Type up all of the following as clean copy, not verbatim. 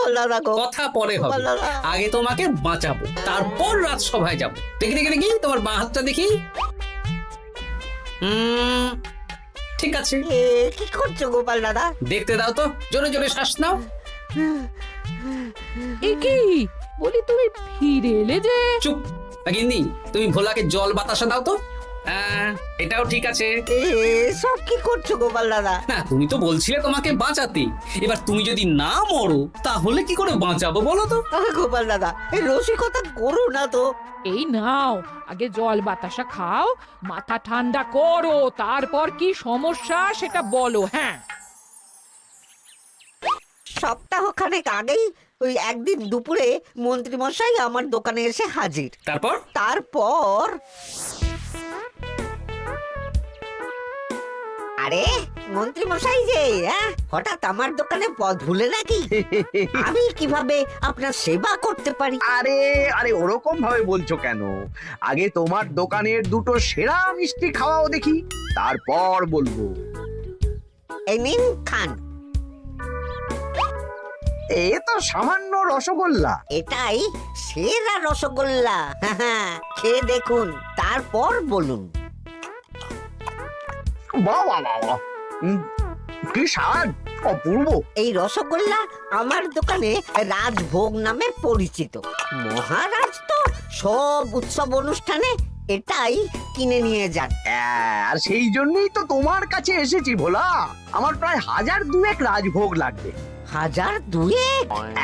গোপাল দাদা গো, কথা পরে হবে, গোপাল দাদা। আগে তোমাকে বাঁচাবো, তারপর রাজসভায় যাবো। দেখি দেখি দেখি তোমার বাঁ হাতটা দেখি। ঠিক আছে, এ কি করছো গোপাল দাদা? দেখতে দাও তো, জোরে জোরে শ্বাস নাও। এ কি বলি, তুমি ফিরে এলে যে? চুপ গিন্নি, তুমি ভোলাকে জল বাতাসা দাও তো। এটাও ঠিক আছে। এ সব কি করছো গোপাল দাদা? না, তুমি তো বলছিলে তোমাকে বাঁচাতে, এবার তুমি যদি না মরো তাহলে কি করে বাঁচাবো বলো তো? গোপাল দাদা, এই রসিকতা করো না তো। এই নাও, আগে জল বাতাসা খাও, মাথা ঠান্ডা করো, তারপর কি সমস্যা সেটা বলো। হ্যাঁ, সপ্তাহখানেক আগেই ওই একদিন দুপুরে মন্ত্রী মশাই আমার দোকানে এসে হাজির। তারপর আরে মন্ত্রী মশাই যে হঠাৎ আমার দোকানে পদ ভুলে নাকি? আমি কিভাবে আপনার সেবা করতে পারি? আরে আরে ওরকম ভাবে বলছো কেন? আগে তোমার দোকানের দুটো সেরা মিষ্টি খাওয়াও দেখি, তারপর বলবো। এই নিন, খান। এ তো সামান্য রসগোল্লা। এটাই সেরা রসগোল্লা। খেয়ে দেখুন, তারপর বলুন। বাহ বাহ বাহ বাহ, কি স্বাদ, অপূর্ব। এই রসগোল্লা আমার দোকানে রাজভোগ নামে পরিচিত। মহারাজ তো সব উৎসব অনুষ্ঠানে এটাই কিনে নিয়ে যান। আর সেই জন্যই তো তোমার কাছে এসেছি ভোলা। আমার প্রায় 1002 রাজভোগ লাগবে। 1002?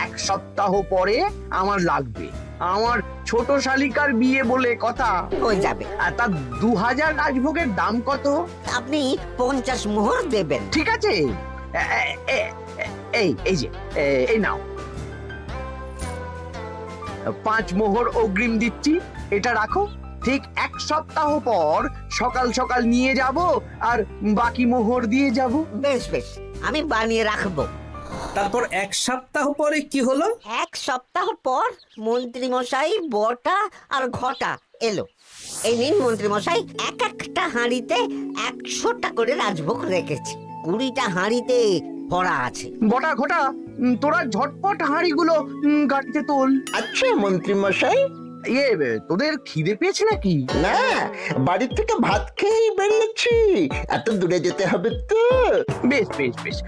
এক সপ্তাহ পরে আমার লাগবে। আমার ছোট শালিকার বিয়ে বলে কথা। হয়ে যাবে। আর তা 2000 রাজভোগের দাম কত? আপনি 50 মোহর দেবেন। ঠিক আছে, এই যে এই নাও, 5 মোহর অগ্রিম দিচ্ছি, এটা রাখো। ঠিক এক সপ্তাহ পর সকাল সকাল নিয়ে যাব আর বাকি মোহর দিয়ে যাব। বেশ বেশ, আমি বানিয়ে রাখবো। তারপর এক সপ্তাহ পরে কি হলো? এক সপ্তাহ পর মন্ত্রী মশাই বটা আর ঘটা এলো। এই নিন মন্ত্রী মশাই, এক একটা হাঁড়িতে 100টা করে রাজভোগ রেখেছি। 20টা হাঁড়িতে ভরা আছে। বটা ঘটা, তোরা ঝটপট হাঁড়িগুলো গাড়িতে তোল। আচ্ছা মন্ত্রী মশাই। তোদের খিদে পেয়েছে নাকি? না, বাড়ি থেকে ভাত খেয়েই বেরিয়েছি, এত দূরে যেতে হবে তো। বেশ বেশ বেশ,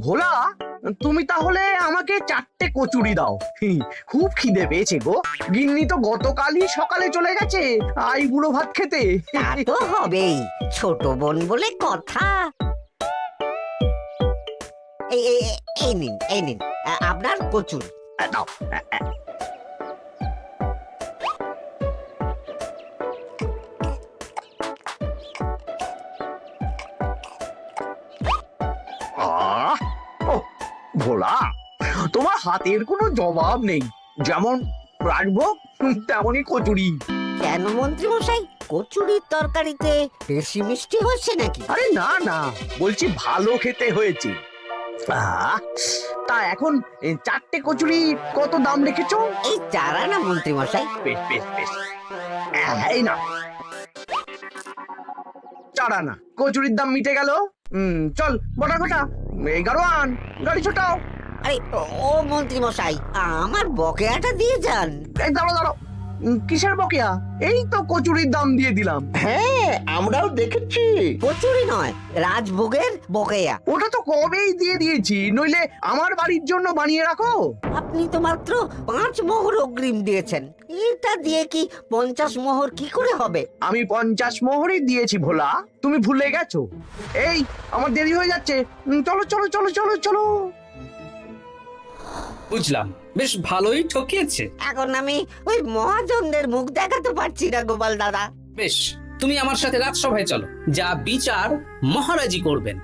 ভোলা তুমি তাহলে আমাকে 4টে কচুরি দাও। খুব খিদে পেয়েছে গো। গিন্নি তো গতকালই সকালে চলে গেছে আই বুড়ো ভাত খেতে। তা তো হবেই, ছোট বোন বলে কথা। এই নিন, এই নিন আপনার কচুরি। দাও। ভোলা, তোমার হাতের কোনো জবাব নেই। যেমন রাজভোগ তেমনই কচুরি। কেন মন্ত্রী মশাই, কচুরির তরকারিতে বেশি মিষ্টি হচ্ছে নাকি? আরে না না, বলছি ভালো খেতে হয়েছে। তা এখন 4টে কচুরি কত দাম রেখেছো? এই 4 আনা মন্ত্রী মশাই। বেশ বেশ বেশ, এই না 4 আনা। কচুরির দাম মিটে গেল। চল বটা ঘটা, 11 আন, গাড়ি ছোটাও। আরে ও মন্ত্রী মশাই, আমার বকেয়াটা দিয়ে যান। দাঁড়াও দাঁড়াও, কিসের বকেয়া? এই তো কচুরির দাম দিয়ে দিলাম। হ্যাঁ, আমরাও দেখেছি। কচুরি নয়, রাজভোগের বকেয়া। ওটা তো কবেই দিয়ে দিয়েছি, নইলে আমার বাড়ির জন্য বানিয়ে রাখো। আপনি তো মাত্র 5 মোহর অগ্রিম দিয়েছেন, এটা দিয়ে কি 50 মোহর কি করে হবে? আমি 50 মোহরই দিয়েছি ভোলা, তুমি ভুলে গেছো। এই আমার দেরি হয়ে যাচ্ছে, চলো চলো চলো চলো চলো। বুঝলাম, বেশ ভালোই ঠকিয়েছে। এখন আমি ওই মহাজনদের মুখ দেখাতে পারছি না গোপাল দাদা। বেশ, তুমি আমার সাথে রাজসভায় চলো, যা বিচার মহারাজই করবেন।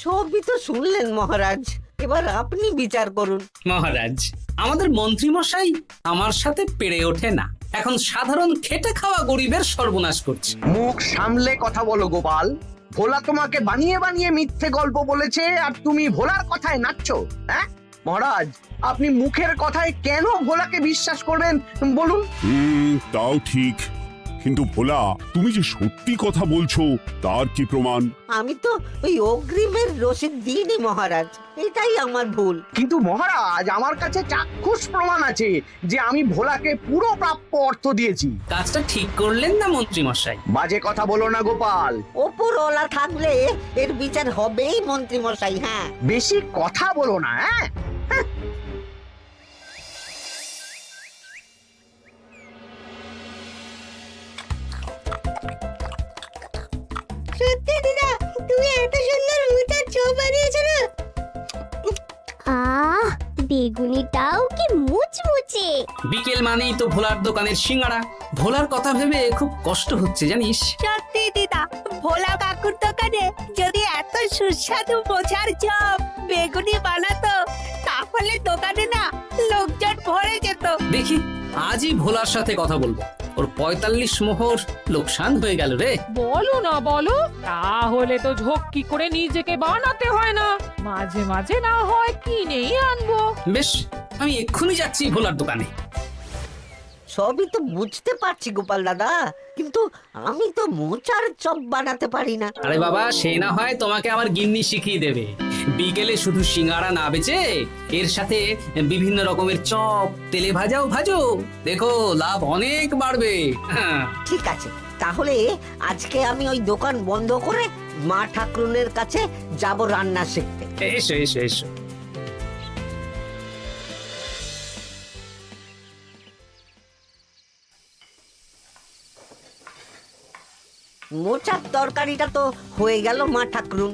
সবই তো শুনলেন মহারাজ, এবার আপনি বিচার করুন। মহারাজ, আমাদের মন্ত্রী মশাই আমার সাথে পেরে ওঠে না, এখন সাধারণ খেটে খাওয়া গরিবের সর্বনাশ করছে। মুখ সামলে কথা বলো গোপাল। ভোলা তোমাকে বানিয়ে বানিয়ে মিথ্যে গল্প বলেছে, আর তুমি ভোলার কথায় নাচছো। হ্যাঁ মহারাজ, আপনি মুখের কথায় কেন ভোলাকে বিশ্বাস করবেন বলুন? তাও ঠিক, কিন্তু ভোলা, তুমি যে সত্যি কথা বলছো তার কি প্রমাণ? আমি তো ওই অগ্রিমের রসিদ দিইনি মহারাজ, এটাই আমার ভুল। কিন্তু মহারাজ, আমার কাছে চাক্ষুষ প্রমাণ আছে যে আমি ভোলাকে পুরো প্রাপ্য অর্থ দিয়েছি। কাজটা ঠিক করলেন না মন্ত্রী মশাই? বাজে কথা বলো না গোপাল। ওপরওয়ালা থাকলে এর বিচার হবেই মন্ত্রী মশাই। হ্যাঁ, বেশি কথা বলো না, হ্যাঁ? সত্যি দিদা, তুমি এত সুন্দর মোচার চপ বানিয়েছো না? আহ, বেগুনিটাও কি মুচমুচে। বিকেল মানেই তো ভোলার দোকানের সিঙ্গাড়া। ভোলার কথা ভেবে খুব কষ্ট হচ্ছে জানিস। সত্যি দিদা, ভোলা কাকুর দোকানে যদি এত সুস্বাদু মোচার চপ বেগুনি বানাতো তাহলে দোকানে না লোকজন ভরে যেত। দেখি আজই ভোলার সাথে কথা বলবো। ওর 45 মোহর লোকসান হয়ে গেল রে। বলো না বলো, তাহলে তো ঝক্কি করে নিজেকে বানাতে হয় না, মাঝে মাঝে না হয় কিনেই আনবো। বেশ, আমি এক্ষুনি যাচ্ছি ভোলার দোকানে। সবই তো বুঝতে পারছি গোপাল দাদা, কিন্তু আমি তো মোচার চপ বানাতে পারি না। আরে বাবা, সে না হয় তোমাকে আমার গিন্নি শিখিয়ে দেবে। বিকেলে শুধু সিঙ্গাড়া না বেচে এর সাথে বিভিন্ন রকমের চপ, তেলে ভাজাও ভাজো, দেখো লাভ অনেক বাড়বে। হ্যাঁ, ঠিক আছে, তাহলে আজকে আমি ওই দোকান বন্ধ করে মা ঠাকুরনের কাছে যাব রান্না শিখতে। এসো এসো এসো। মোচার তরকারিটা তো হয়ে গেল মা ঠাকুরুন,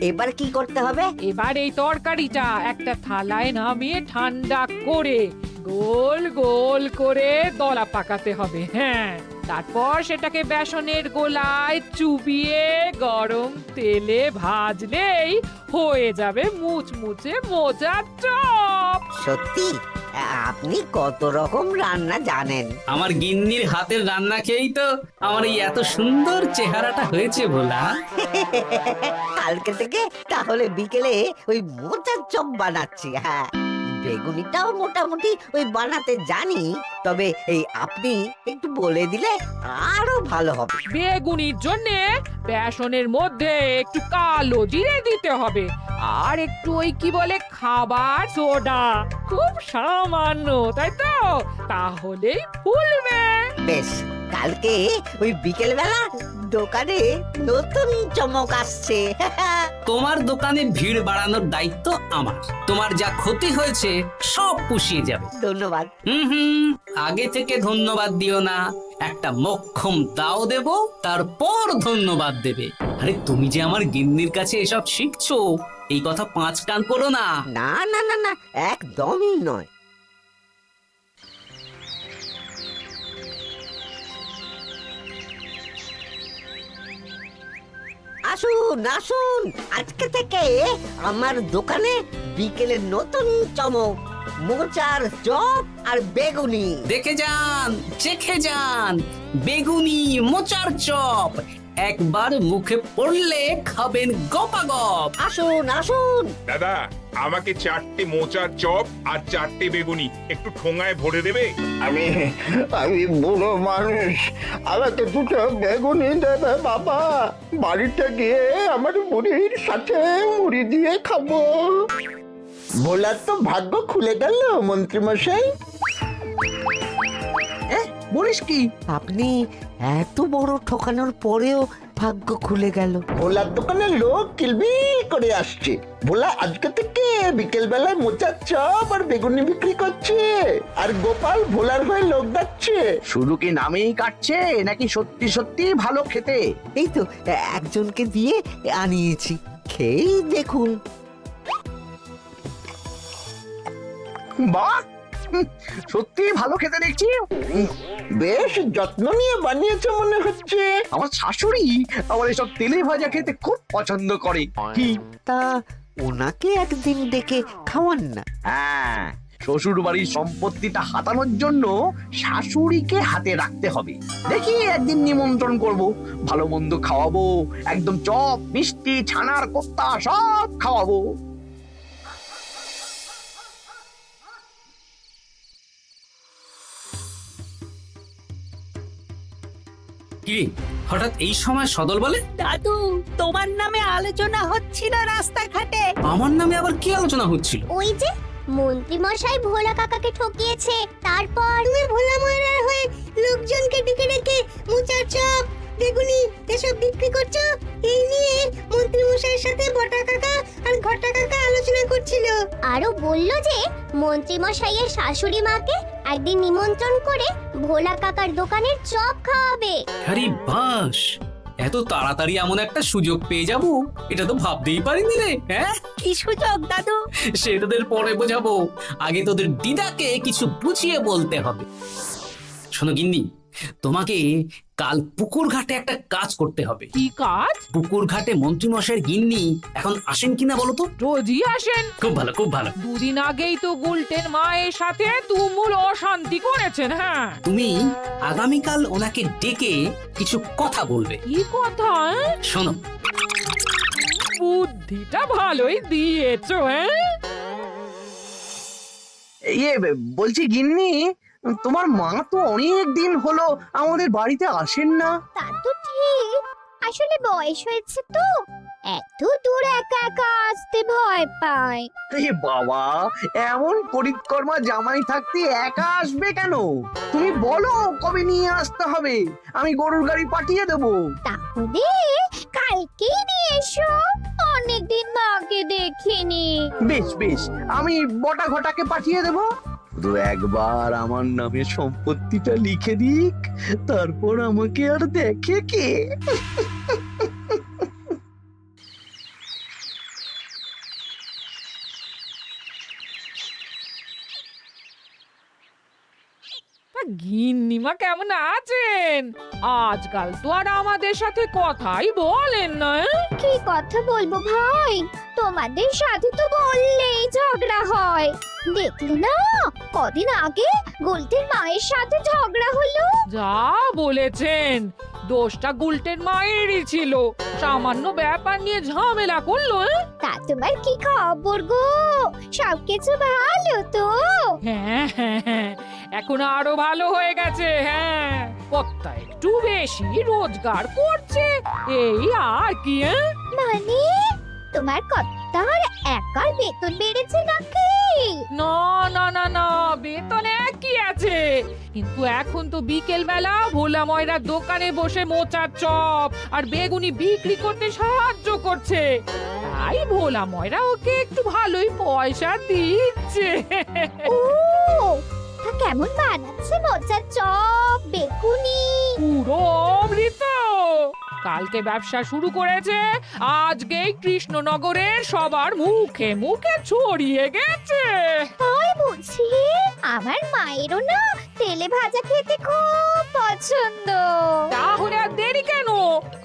এবার কি করতে হবে? এবার এই তরকারিটা একটা থালায় নামিয়ে ঠান্ডা করে গোল গোল করে দলা পাকাতে হবে। হ্যাঁ, তারপর সেটাকে বেসনের গোলায় চুবিয়ে গরম তেলে ভাজলেই হয়ে যাবে মুচমুচে মোচার চপ। সত্যি আপনি কত রকম রান্না জানেন। আমার গিন্নির হাতের রান্না খেয়েই তো আমার এই এত সুন্দর চেহারাটা হয়েছে ভোলা। কালকে থেকে তাহলে বিকেলে ওই মোচার চপ বানাচ্ছি। হ্যাঁ, বেগুনিটাও মোটামুটি ওই বানাতে জানি, তবে এই আপনি একটু বলে দিলে আরো ভালো হবে। বেগুনির জন্য বেসনের মধ্যে একটু কালো জিরে দিতে হবে, আর একটু ওই কি বলে খাবার সোডা, খুব সামান্য, তাই তো? তাহলেই ফুলবে। বেশ, কালকে ওই বিকেল বেলা দোকানে নতুন চমক আসছে। তোমার দোকানে ভিড় বাড়ানোর দায়িত্ব আমার। তোমার যা ক্ষতি হয়েছে সব পুষিয়ে যাবে। ধন্যবাদ। হুম, আগে থেকে ধন্যবাদ দিও না, একটা মোক্ষম দাও দেব, তারপর ধন্যবাদ দেবে। আরে তুমি যে আমার গিন্নির কাছে এসব শিখছো, এই কথা 5 কান করো না। না না না না, একদমই নয়। আসুন আসুন, আজকে থেকে আমার দোকানে বিকেলের নতুন চমক, মোচার চপ আর বেগুনি। দেখে যান, চেখে যান, বেগুনি মোচার চপ একবার মুখে পড়লে খাবেন গপাগপ। আসুন আসুন। দাদা, আমাকে 4টে মোচার চপ আর 4টে বেগুনি একটু ঠোঙায় ভরে দেবে? আমি আমি বুড়ো মানুষ, আমাকে 2টো বেগুনি দেবে বাবা। বাড়িতে গিয়ে আমার মুড়ির সাথে মুড়ি দিয়ে খাবো। ভোলার তো ভাগ্য খুলে গেল মন্ত্রী মশাই। বলিস কি? আপনি এত বড় ঠকানোর পরেও ভাগ্য খুলে গেল। ভোলার দোকানে লোক কিলবিল করে আসছে। ভোলা আজকে থেকে বিকেল বেলায় মোচার চপ আর বেগুনি বিক্রি করছে, আর গোপাল ভোলার হয়ে লোক ডাকছে। শুধু কি নামেই কাটছে নাকি সত্যি সত্যি ভালো খেতে? এই তো একজনকে দিয়ে আনিয়েছি, খেয়েই দেখুন। বাহ, সত্যি ভালো খেতে দেখছি। বেশ যত্ন নিয়ে বানিয়েছে মনে হচ্ছে। আমার শাশুড়ি আমার এসব তেলে ভাজা খেতে খুব পছন্দ করে। কি? তা ওনাকে একদিন ডেকে খাওয়ান না। হ্যাঁ, শ্বশুর বাড়ির সম্পত্তিটা হাতানোর জন্য শাশুড়িকে হাতে রাখতে হবে। দেখি একদিন নিমন্ত্রণ করব, ভালো মন্দ খাওয়াবো, একদম চপ মিষ্টি ছানার কোপ্তা সব খাওয়াবো। কি হঠাৎ এই সময় সদল বলে? দাদু, তোমার নামে আলোচনা হচ্ছিল রাস্তাঘাটে। আমার নামে আবার কি আলোচনা হচ্ছিল? ওই যে মন্ত্রী মশাই ভোলা কাকাকে ঠকিয়েছে, তারপর তুমি ভোলা ময়রার হয়ে লোকজনকে ডেকে ডেকে মোচার চপ, বেগুনি এসব বিক্রি করছো। এই নিয়ে মন্ত্রী মশাইয়ের সাথে বটা কাকা আর ঘটা কাকা আলোচনা করছিল। আরো বলল যে মন্ত্রী মশাইয়ের শাশুড়ি মাকে একদিন নিমন্ত্রণ করে ভোলা কাকার দোকানের চপ খাওয়াবে। আরে বাস, এত তাড়াতাড়ি এমন একটা সুযোগ পেয়ে যাব এটা তো ভাবতেই পারিনি রে। হ্যাঁ, কি সুযোগ দাদু? সে তোদের পরে বোঝাবো, আগে তোদের দিদাকে কিছু বুঝিয়ে বলতে হবে। শোনো গিন্নি, তোমাকে কাল পুকুর ঘাটে একটা কাজ করতে হবে। কি কাজ? পুকুর ঘাটে মন্ত্রী মশাইয়ের গিন্নি এখন আসেন কিনা বলো তো? রোজই আসেন। খুব ভালো, খুব ভালো। দুদিন আগেই তো গুলটের মায়ের সাথে তুমুল অশান্তি করেছেন। হ্যাঁ, তুমি আগামীকাল ওনাকে ডেকে কিছু কথা বলবে। কি কথা? শোনো, বুদ্ধিটা ভালোই দিয়েছো। হ্যাঁ, ইয়ে বলছি গিন্নি, তোমার মা তো অনেক দিন হলো আমাদের বাড়িতে আসেন না। তা তো ঠিক, আসলে বয়স হয়েছে তো, এত দূর একা একা আসতে ভয় পায়। এ বাবা, এমন করিতকর্মা জামাই থাকতে একা আসবে কেন? তুমি বলো কবে নিয়ে আসতে হবে, আমি গরুর গাড়ি পাঠিয়ে দেবো। তাহলে কালকেই নিয়ে এসো, অনেকদিন মাকে দেখিনি। বেশ বেশ, আমি বটা ঘটাকে পাঠিয়ে দেবো। শুধু একবার আমার নামে সম্পত্তিটা লিখে দিক, তারপর আমাকে আর দেখে কে। গিন্নিমা কেমন আছেন? আজকাল তো আর আমাদের সাথে কথাই বলেন না। কি কথা বলবো ভাই, তোমাদের সাথে তো বললেই ঝগড়া হয়। দেখলে না, কদিন আগে গোলটের মায়ের সাথে ঝগড়া হলো। যা বলেছেন, দোষটা গুলটের মায়েরই ছিল, সামান্য ব্যাপার নিয়ে ঝামেলা করলো। তা তোমার কি খবর গো, সবকিছু ভালো তো? হ্যাঁ হ্যাঁ হ্যাঁ, এখন আরো ভালো হয়ে গেছে। হ্যাঁ, কর্তা একটু বেশি রোজগার করছে, এই আর কি। মানে তোমার কর্তার একার বেতন বেড়েছে নাকি? না না না না, বেতন একই আছে, কিন্তু এখন তো বিকেল বেলা ভোলা ময়রার দোকানে বসে মোচার চপ আর বেগুনি বিক্রি করতে সাহায্য করছে, তাই ভোলা ময়রা ওকে একটু ভালোই পয়সা দিচ্ছে। ও, তা কেমন বানাচ্ছে মোচার চপ, বেগুনি? পুরো অমৃত। কালকে ব্যবসা শুরু করেছে, আজকেই কৃষ্ণনগরের সবার মুখে মুখে ছড়িয়ে গেছে। তাই বুঝি? আমার মায়েরও না তেলে ভাজা খেতে খুব পছন্দ। তাহলে আর দেরি কেন,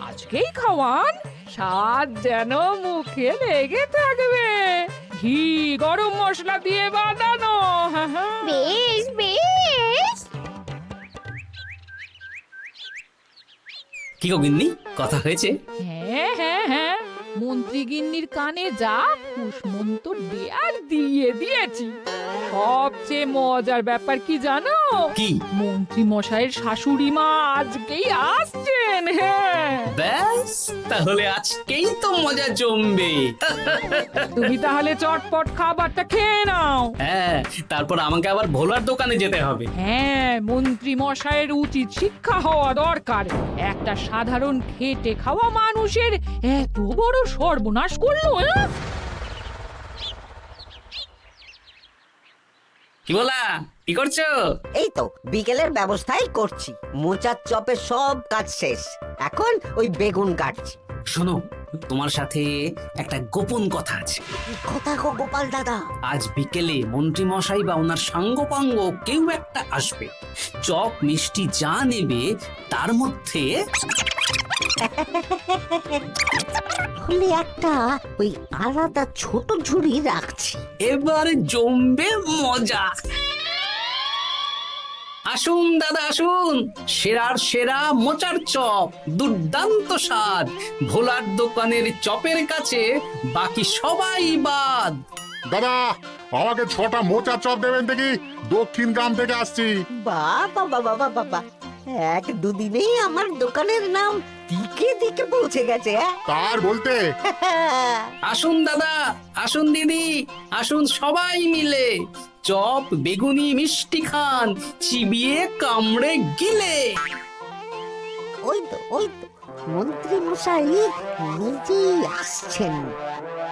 আজকেই খাওয়ান, স্বাদ যেন মুখে লেগে থাকবে। ঘি গরম মশলা দিয়ে বানানো। বেশ বেশ। কি গো গিন্নি, কথা হয়েছে? হ্যাঁ হ্যাঁ হ্যাঁ, মন্ত্রী গিন্নির কানে যা কুসমন্ত দেয়ার দিয়ে দিয়েছি। সবচেয়ে মজার ব্যাপার কি জানো? কি? মন্ত্রী মশাইয়ের শাশুড়ি মা আজকেই আসছেন। হ্যাঁ, ব্যাস, তাহলে আজকেই তো মজা জমবে। তুমি তাহলে চটপট খাবারটা খেয়ে নাও। হ্যাঁ, তারপর আমাকে আবার ভোলার দোকানে যেতে হবে। হ্যাঁ, মন্ত্রী মশাইয়ের উচিত শিক্ষা হওয়া দরকার। একটা সাধারণ খেটে খাওয়া মানুষের এত বড় সর্বনাশ করলো। কি বলা, কি করছো? এই তো বিকেলের ব্যবস্থাই করছি, মোচার চপের সব কাজ শেষ, এখন ওই বেগুন কাটছি। শোনো, তোমার সাথে একটা গোপন কথা আছে। কি কথা গো গোপাল দাদা? আজ বিকেলে মন্ত্রী মশাই বা ওনার সাঙ্গপাঙ্গ কেউ একটা আসবে, চপ মিষ্টি যা নেবে তার মধ্যে হলে একটা ওই আলাদা ছোট ঝুড়ি রাখছি। এবারে জমবে মজা। আসুন দাদা আসুন, সেরার সেরা মোচার চপ, দুর্দান্ত স্বাদ। ভোলার দোকানের চপের কাছে বাকি সবাই বাদ। দাদা, আমাকে 6টা মোচা চপ দেবেন দেখি, দক্ষিণ গ্রাম থেকে আসছি। বাবা বাবা বাবা, এক দুদিনেই আমার দোকানের নাম দিকে দিকে পৌঁছে গেছে। তার বলতে আসুন দাদা, আসুন দিদি, আসুন সবাই মিলে চপ বেগুনি মিষ্টি খান, চিবিয়ে কামড়ে গিলে। ওই তো মন্ত্রী মশাই নিজেই আসছেন।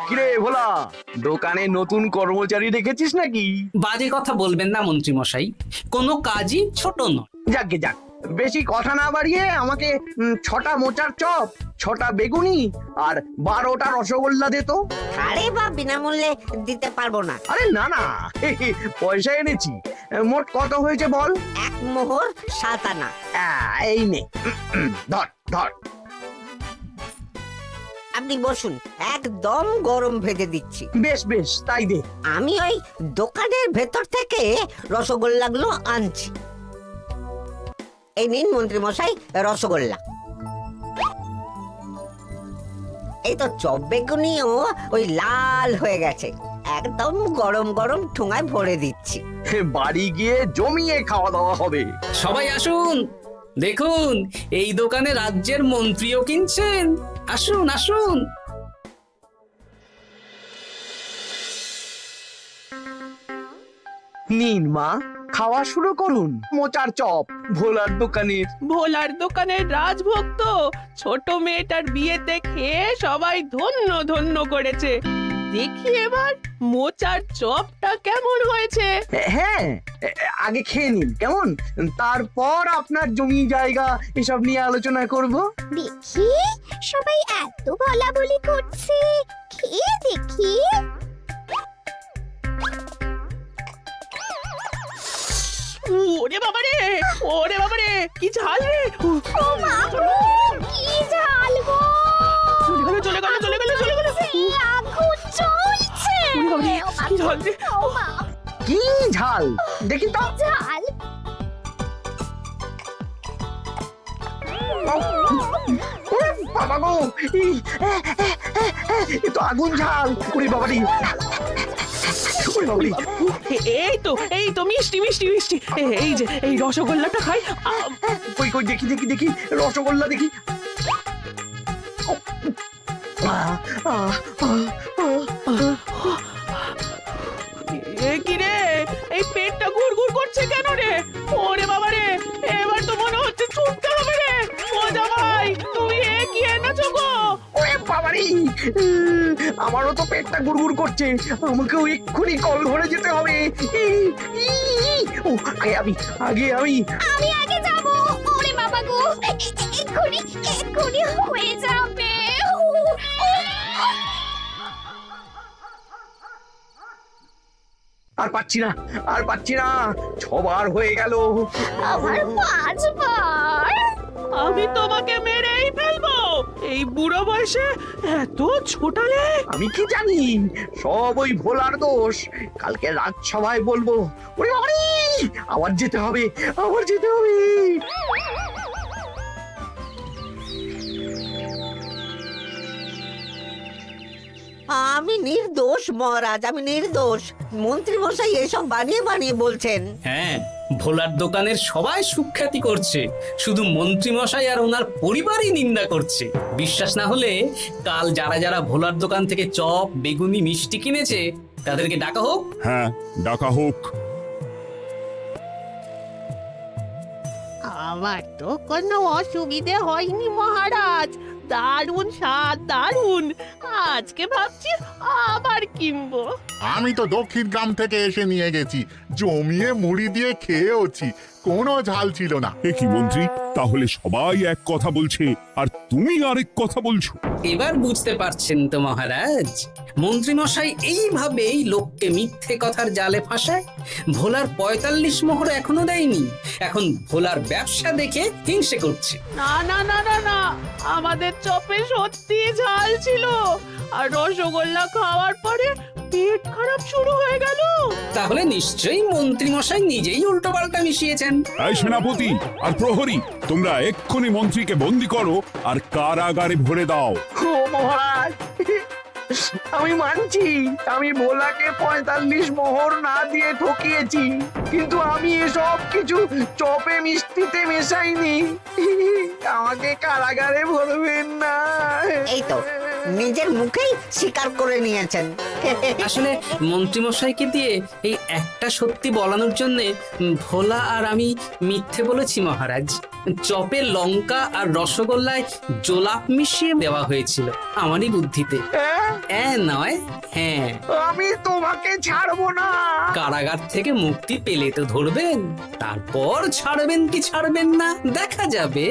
কিরে ভোলা, দোকানে নতুন কর্মচারী রেখেছিস নাকি? বাজে কথা বলবেন না মন্ত্রী মশাই, কোনো কাজই ছোট নয়। যাকগে যাক, বেশি কথা না বাড়িয়ে আমাকে 6টা মোচার চপ, 6টা বেগুনি আর 12টা রসগোল্লা দে তো। আরে বা বিনামূল্যে দিতে পারবো না। আরে না না, পয়সা এনেছি। মোট কত হয়েছে বল? 1 মোহর 7 আনা। এই নে, ধর ধর। আপনি বসুন, একদম গরম ভেজে দিচ্ছি। বেশ বেশ, তাই দে। আমি ওই দোকানের ভেতর থেকে রসগোল্লাগুলো আনছি। এই নিন মন্ত্রী মশাই রসগোল্লা। এই তো চপ বেগুনিও ওই লাল হয়ে গেছে, একদম গরম গরম ঠোঙায় ভরে দিচ্ছি। বাড়ি গিয়ে জমিয়ে খাওয়া দাওয়া হবে। সবাই আসুন, দেখুন এই দোকানে রাজ্যের মন্ত্রীও কিনছেন। আসুন আসুন। নিন মা, খাওয়া শুরু করুন। মোচার চপ ভোলার দোকানের। ভোলার দোকানের রাজভক্ত ছোট মেয়েটার বিয়েতে খেয়ে সবাই ধন্য ধন্য করেছে। দেখি এবার মোচার চপটা কেমন হয়েছে। হ্যাঁ, আগে খেয়ে নিন কেমন, তারপর আপনার জমি জায়গা এসব নিয়ে আলোচনা করব। দেখি সবাই এত বলাবলি করছে, খেয়ে দেখি। ওরে বাবারে, ওরে বাবারে, কি ঝাল রে! ও মা গো, কি ঝাল গো! চলে গেল চলে গেল চলে গেল চলে গেল! সেই আগুন জ্বলছে। ওরে বাবারে, কি ঝাল রে! ও মা, কি ঝাল দেখি তো। ঝাল! ওরে বাবা গো, এ তো আগুন ঝাল। ওরে বাবারি, ওরে বাবারি। এই তো মিষ্টি মিষ্টি মিষ্টি। এই যে এই রসগোল্লাটা খাই। কই কই দেখি দেখি দেখি, রসগোল্লা দেখি। কি রে, এই পেটটা গুড়গুড় করছে কেন রে? ওরে বাবা রে, এবার তো মনে হচ্ছে ছুটতে হবে রে। ও জামাই, তুমি কি এনেছো গো? ওরে বাবারি, আমারও তো পেটটা গুড়গুড় করছে। আমাকেও এক্ষুনি কল ধরে যেতে হবে। ও আগে আমি আমি আগে যাব। ওরে বাবা গো, এক্ষুনি হয়ে যাবে। আর পাচ্ছি না, আর পাচ্ছি না। 6 বার হয়ে গেল। আমার 5 বার। আমি তোমাকে মেরেই ফেলবো। এই বুড়ো বয়সে এত ছোটালে। আমি কি জানি, সব ওই ভোলার দোষ। কালকে রাজসভায় বলবো। ওরে বাবারি, আবার যেতে হবে, আবার যেতে হবে। আমি নির্দোষ মহারাজ, আমি নির্দোষ। মন্ত্রী মশাই এসব বানিয়ে বানিয়ে বলছেন। হ্যাঁ, ভোলার দোকানের সবাই সুখ্যাতি করছে, শুধু মন্ত্রী মশাই আর ওনার পরিবারই নিন্দা করছে। বিশ্বাস না হলে কাল যারা যারা ভোলার দোকান থেকে চপ বেগুনি মিষ্টি কিনেছে তাদেরকে ডাকা হোক। হ্যাঁ, ডাকা হোক। আমার তো কোনো অসুবিধে হয়নি মহারাজ। দারুণ স্বাদ, দারুণ। আজকে ভাবছি আবার কিনবো। আমি তো দক্ষিণ গ্রাম থেকে এসে নিয়ে গেছি, জমিয়ে মুড়ি দিয়ে খেয়েওছি, কোনো ঝাল ছিল না। এ কি মন্ত্রী, তাহলে সবাই এক কথা বলছে আর তুমি আরেক কথা বলছো? এবার বুঝতে পারছেন তো মহারাজ, মন্ত্রী মশাই এইভাবেই লোককে মিথ্যে কথার জালে ফাঁসায়। ভোলার 45 মোহর এখনো দেয়নি, এখন ভোলার ব্যবসা দেখে হিংসে করছে। না না না না না, আমাদের চপে সত্যি ঝাল ছিল। আর রসগোল্লা খাওয়ার পরে পেট খারাপ শুরু হয়ে গেল। তাহলে নিশ্চয়ই মন্ত্রী মশাই নিজেই উল্টো পাল্টা মিশিয়েছেন। এই সেনাপতি আর প্রহরী, তোমরা এক্ষুনি মন্ত্রীকে বন্দি করো আর কারাগারে ভরে দাও। ও মহারাজ, আমি মানছি আমি ভোলাকে 45 মোহর না দিয়ে ঠকিয়েছি, কিন্তু আমি এসব কিছু চপে মিষ্টিতে মেশাইনি। আমাকে কারাগারে ভরবেন না। এই তো নিজের মুখেই স্বীকার করে নিয়েছেন। আসলে মন্ত্রীমশাইকে দিয়ে এই একটা সত্যি বলানোর জন্য ভোলা আর আমি মিথ্যে বলেছি মহারাজ। চপে লঙ্কা আর রসগোল্লায় জোলাপ মিশিয়ে দেওয়া হয়েছিল আমারই বুদ্ধিতে। নয় হ্যাঁ, আমি তোমাকে ছাড়বো না। কারাগার থেকে মুক্তি পেলে তো ধরবেন, তারপর ছাড়বেন কি ছাড়বেন না দেখা যাবে।